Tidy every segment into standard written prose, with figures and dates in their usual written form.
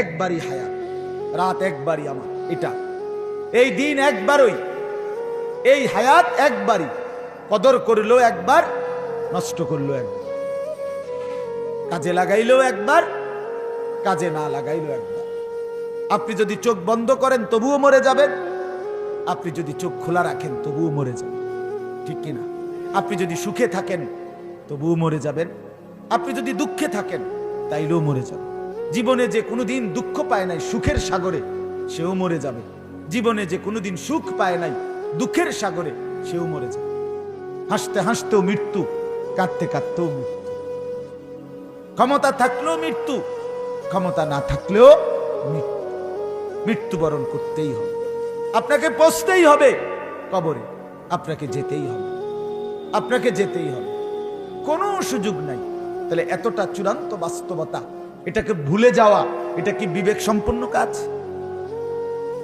একবারই হায়াত, রাত একবারই আমার, এটা এই দিন একবারই, এই হায়াত একবারই, কদর করলো একবার, নষ্ট করলো একবার, কাজে লাগাইলো একবার, কাজে না লাগাইলো একবার। আপনি যদি চোখ বন্ধ করেন তবুও মরে যাবেন, আপনি যদি চোখ খোলা রাখেন তবুও মরে যাবেন, ঠিক কিনা? আপনি যদি সুখে থাকেন তবুও মরে যাবেন, আপনি যদি দুঃখে থাকেন তাইলেও মরে যাবেন। জীবনে যে কোনোদিন দুঃখ পায় নাই সুখের সাগরে, সেও মরে যাবে। জীবনে যে কোনোদিন সুখ পায় নাই দুঃখের সাগরে, সেও মরে যাবে। হাসতে হাসতেও মৃত্যু, কাঁদতে কাঁদতেও মৃত্যু। ক্ষমতা থাকলেও মৃত্যু, ক্ষমতা না থাকলেও মৃত্যু। মৃত্যুবরণ করতেই হবে, আপনাকে পৌঁছতেই হবে কবরে, আপনাকে যেতেই হবে, আপনাকে যেতেই হবে, কোনো সুযোগ নাই। তাহলে এতটা চূড়ান্ত বাস্তবতা, এটাকে ভুলে যাওয়া, এটা কি বিবেক সম্পন্ন কাজ?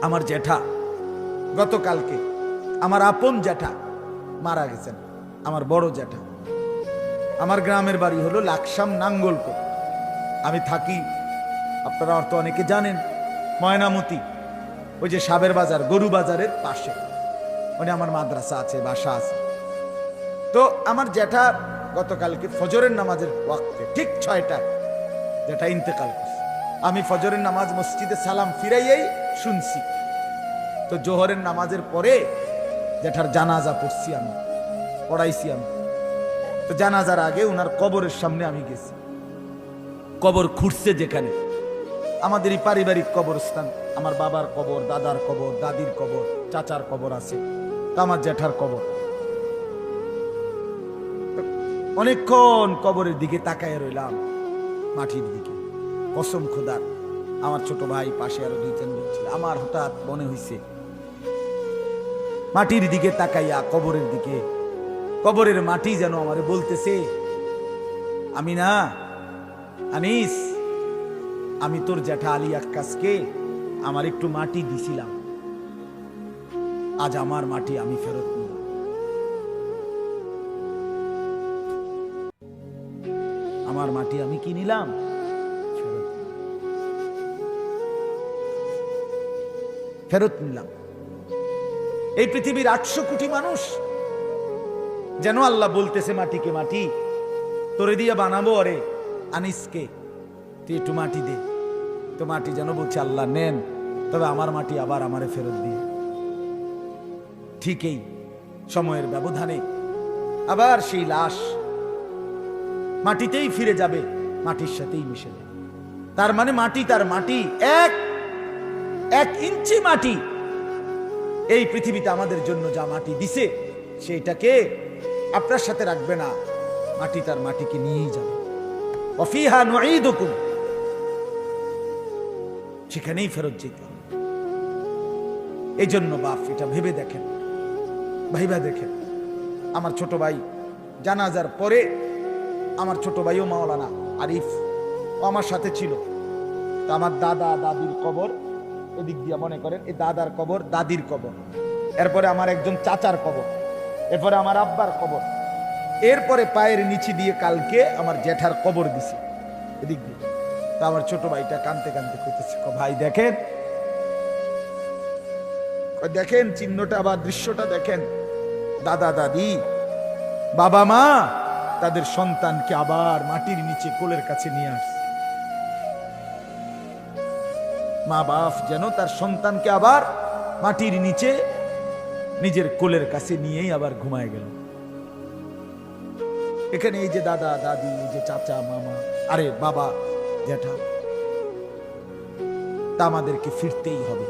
আমার জ্যাঠা গতকালকে, আমার আপন জ্যাঠা মারা গেছেন, আমার বড় জ্যাঠা। আমার গ্রামের বাড়ি হলো লাকসাম নাঙ্গলকোট, আমি থাকি, আপনারা হয়তো অনেকে জানেন, ময়নামতি, ওই যে সাবের বাজার, গরু বাজারের পাশে, মানে আমার মাদ্রাসা আছে, বাসা আছে। তো আমার জ্যাঠা গতকালকে ফজরের নামাজের ওয়াক্তে ঠিক 6টায় জ্যাঠা ইন্তেকাল করছে। আমি ফজরের নামাজ মসজিদে সালাম ফিরাইয়েই শুনছি। তো জোহরের নামাজের পরে জ্যাঠার জানাজা পড়ছি, আমি পড়াইছি আমি। তো জানাজার আগে ওনার কবরের সামনে আমি গেছি। কবর খুঁড়ছে যেখানে, আমাদেরই পারিবারিক কবরস্থান, আমার বাবার কবর, দাদার কবর, দাদির কবর, চাচার কবর আছে, তো আমার জ্যাঠার কবর। অনেকক্ষণ কবরের দিকে তাকায় রইলাম, মাটির দিকে। কসম খোদার, আমার ছোট ভাই পাশে আরো 2-3 জন ছিল। আমার হঠাৎ মনে হইছে, মাটির দিকে তাকাইয়া কবরের দিকে, কবরের মাটি যেন আমারে বলতেছে, আমি না আনিস, আমি তোর জ্যাঠা আলী আক্কাসকে আমার একটু মাটি দিছিলাম, আজ আমার মাটি আমি ফেরত নিলাম। আমার মাটি আমি কি নিলাম? ফেরত নিলাম। এই পৃথিবীর 800 কোটি মানুষ, যেন আল্লাহ বলতেছে মাটিকে, মাটি তোরে দিয়ে বানাবো, আরে আনিসকে তুই একটু মাটি দে। তো মাটি যেন বলছে, আল্লাহ নেন, তবে আমার মাটি আবার আমারে ফেরত দিয়ে। ঠিকই সময়ের ব্যবধানে আবার সেই লাশ মাটিতেই ফিরে যাবে, মাটির সাথেই মিশে যাবে। তার মানে মাটি, তার মাটি, এক ইঞ্চি মাটি এই পৃথিবীতে আমাদের জন্য যা মাটি দিছে, সেইটাকে আপনার সাথে রাখবে না, মাটি তার মাটিকে নিয়েই যাবে। ওয়াফিহা নুঈদুকুম, সেখানেই ফেরত যেতে হবে। এই জন্য বাপ এটা ভেবে দেখেন, ভাইবা দেখেন। আমার ছোট ভাই জানাজার পরে, আমার ছোট ভাইও মাওলানা আরিফ, ও আমার সাথে ছিল। তো আমার দাদা দাদির কবর এদিক দিয়ে, মনে করেন এই দাদার কবর, দাদির কবর, এরপরে আমার একজন চাচার কবর, এরপরে আমার আব্বার কবর, এরপরে পায়ের নিচে দিয়ে কালকে আমার জ্যাঠার কবর দিছি এদিক দিয়ে। তা আমার ছোট ভাইটা কানতে কানতে করতেছে, ভাই দেখেন, দেখেন চিহ্নটা বা দৃশ্যটা দেখেন, দাদা দাদি, বাবা মা তাদের সন্তানকে আবার মাটির নিচে কোলের কাছে নিয়ে আসছে। মা বাপ যেন তার সন্তানকে আবার মাটির নিচে নিজের কোলের কাছে নিয়েই আবার ঘুমায় গেল। এখানে এই যে দাদা দাদি, এই যে চাচা মামা, আরে বাবা জ্যাঠা, তা আমাদেরকে ফিরতেই হবে।